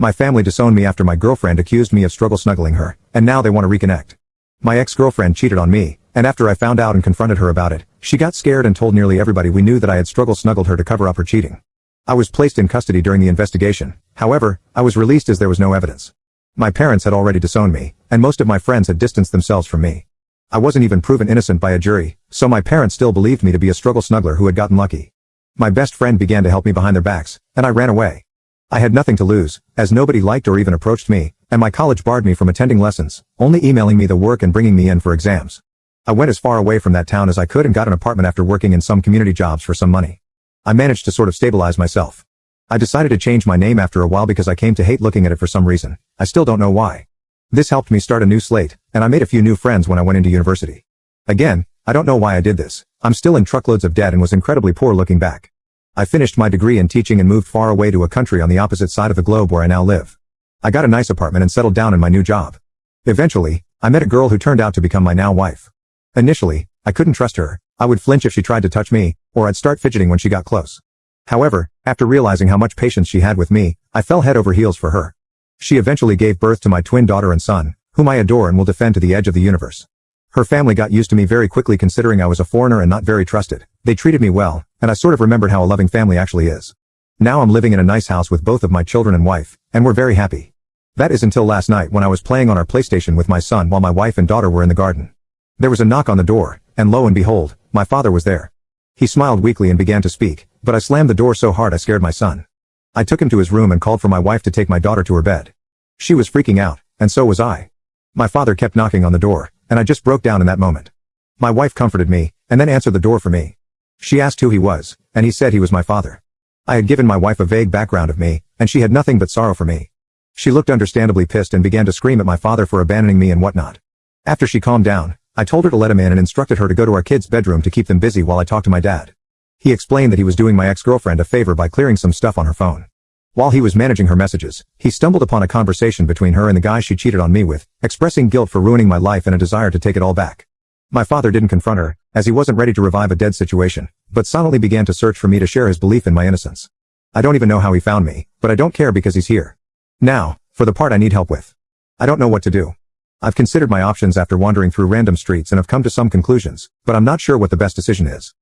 My family disowned me after my girlfriend accused me of struggle snuggling her, and now they want to reconnect. My ex-girlfriend cheated on me, and after I found out and confronted her about it, she got scared and told nearly everybody we knew that I had struggle snuggled her to cover up her cheating. I was placed in custody during the investigation. However, I was released as there was no evidence. My parents had already disowned me, and most of my friends had distanced themselves from me. I wasn't even proven innocent by a jury, so my parents still believed me to be a struggle snuggler who had gotten lucky. My best friend began to help me behind their backs, and I ran away. I had nothing to lose, as nobody liked or even approached me, and my college barred me from attending lessons, only emailing me the work and bringing me in for exams. I went as far away from that town as I could and got an apartment after working in some community jobs for some money. I managed to sort of stabilize myself. I decided to change my name after a while because I came to hate looking at it for some reason. I still don't know why. This helped me start a new slate, and I made a few new friends when I went into university. Again, I don't know why I did this. I'm still in truckloads of debt and was incredibly poor looking back. I finished my degree in teaching and moved far away to a country on the opposite side of the globe where I now live. I got a nice apartment and settled down in my new job. Eventually, I met a girl who turned out to become my now wife. Initially, I couldn't trust her. I would flinch if she tried to touch me, or I'd start fidgeting when she got close. However, after realizing how much patience she had with me, I fell head over heels for her. She eventually gave birth to my twin daughter and son, whom I adore and will defend to the edge of the universe. Her family got used to me very quickly considering I was a foreigner and not very trusted. They treated me well, and I sort of remembered how a loving family actually is. Now I'm living in a nice house with both of my children and wife, and we're very happy. That is until last night when I was playing on our PlayStation with my son while my wife and daughter were in the garden. There was a knock on the door, and lo and behold, my father was there. He smiled weakly and began to speak, but I slammed the door so hard I scared my son. I took him to his room and called for my wife to take my daughter to her bed. She was freaking out, and so was I. My father kept knocking on the door, and I just broke down in that moment. My wife comforted me, and then answered the door for me. She asked who he was, and he said he was my father. I had given my wife a vague background of me, and she had nothing but sorrow for me. She looked understandably pissed and began to scream at my father for abandoning me and whatnot. After she calmed down, I told her to let him in and instructed her to go to our kids' bedroom to keep them busy while I talked to my dad. He explained that he was doing my ex-girlfriend a favor by clearing some stuff on her phone. While he was managing her messages, he stumbled upon a conversation between her and the guy she cheated on me with, expressing guilt for ruining my life and a desire to take it all back. My father didn't confront her, as he wasn't ready to revive a dead situation, but silently began to search for me to share his belief in my innocence. I don't even know how he found me, but I don't care because he's here. Now, for the part I need help with. I don't know what to do. I've considered my options after wandering through random streets and have come to some conclusions, but I'm not sure what the best decision is.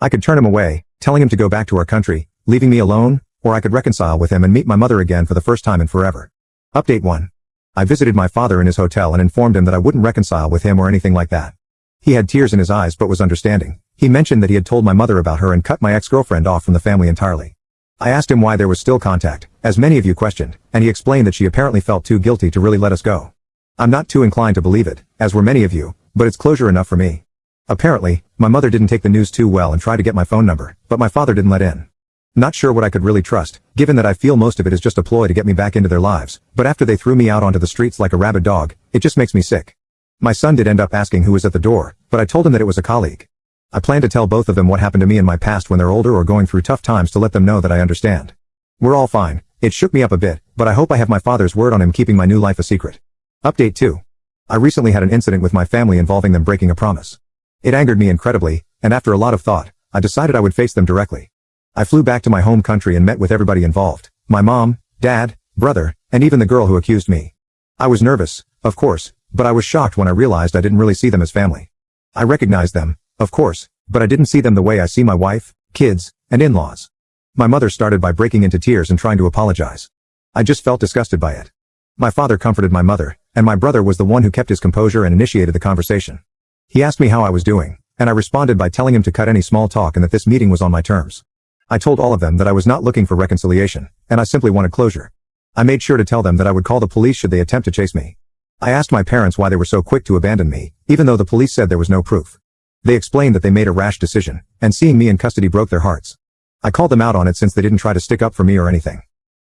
I could turn him away, telling him to go back to our country, leaving me alone, or I could reconcile with him and meet my mother again for the first time in forever. Update 1. I visited my father in his hotel and informed him that I wouldn't reconcile with him or anything like that. He had tears in his eyes but was understanding. He mentioned that he had told my mother about her and cut my ex-girlfriend off from the family entirely. I asked him why there was still contact, as many of you questioned, and he explained that she apparently felt too guilty to really let us go. I'm not too inclined to believe it, as were many of you, but it's closure enough for me. Apparently, my mother didn't take the news too well and tried to get my phone number, but my father didn't let in. Not sure what I could really trust, given that I feel most of it is just a ploy to get me back into their lives, but after they threw me out onto the streets like a rabid dog, it just makes me sick. My son did end up asking who was at the door, but I told him that it was a colleague. I plan to tell both of them what happened to me in my past when they're older or going through tough times to let them know that I understand. We're all fine. It shook me up a bit, but I hope I have my father's word on him keeping my new life a secret. Update 2. I recently had an incident with my family involving them breaking a promise. It angered me incredibly, and after a lot of thought, I decided I would face them directly. I flew back to my home country and met with everybody involved. My mom, dad, brother, and even the girl who accused me. I was nervous, of course, but I was shocked when I realized I didn't really see them as family. I recognized them, of course, but I didn't see them the way I see my wife, kids, and in-laws. My mother started by breaking into tears and trying to apologize. I just felt disgusted by it. My father comforted my mother, and my brother was the one who kept his composure and initiated the conversation. He asked me how I was doing, and I responded by telling him to cut any small talk and that this meeting was on my terms. I told all of them that I was not looking for reconciliation, and I simply wanted closure. I made sure to tell them that I would call the police should they attempt to chase me. I asked my parents why they were so quick to abandon me, even though the police said there was no proof. They explained that they made a rash decision, and seeing me in custody broke their hearts. I called them out on it since they didn't try to stick up for me or anything.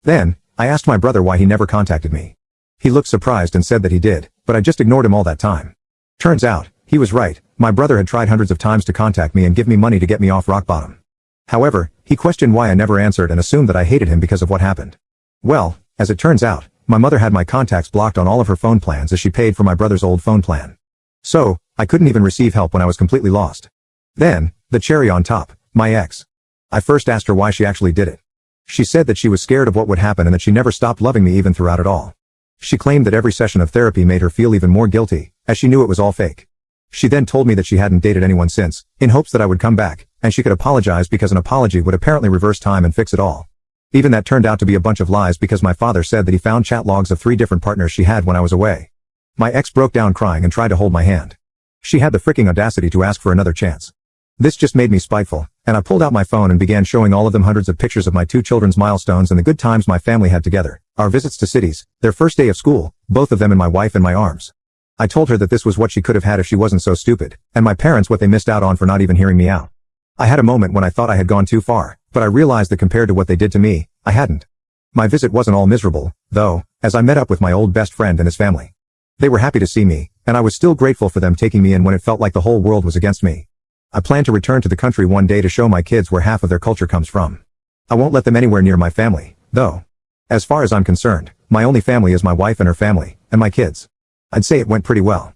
Then, I asked my brother why he never contacted me. He looked surprised and said that he did, but I just ignored him all that time. Turns out, he was right. My brother had tried hundreds of times to contact me and give me money to get me off rock bottom. However, he questioned why I never answered and assumed that I hated him because of what happened. Well, as it turns out, my mother had my contacts blocked on all of her phone plans as she paid for my brother's old phone plan. So, I couldn't even receive help when I was completely lost. Then, the cherry on top, my ex. I first asked her why she actually did it. She said that she was scared of what would happen and that she never stopped loving me even throughout it all. She claimed that every session of therapy made her feel even more guilty, as she knew it was all fake. She then told me that she hadn't dated anyone since, in hopes that I would come back, and she could apologize because an apology would apparently reverse time and fix it all. Even that turned out to be a bunch of lies because my father said that he found chat logs of 3 different partners she had when I was away. My ex broke down crying and tried to hold my hand. She had the freaking audacity to ask for another chance. This just made me spiteful, and I pulled out my phone and began showing all of them hundreds of pictures of my 2 children's milestones and the good times my family had together, our visits to cities, their first day of school, both of them and my wife in my arms. I told her that this was what she could have had if she wasn't so stupid, and my parents what they missed out on for not even hearing me out. I had a moment when I thought I had gone too far, but I realized that compared to what they did to me, I hadn't. My visit wasn't all miserable, though, as I met up with my old best friend and his family. They were happy to see me, and I was still grateful for them taking me in when it felt like the whole world was against me. I plan to return to the country one day to show my kids where half of their culture comes from. I won't let them anywhere near my family, though. As far as I'm concerned, my only family is my wife and her family, and my kids. I'd say it went pretty well.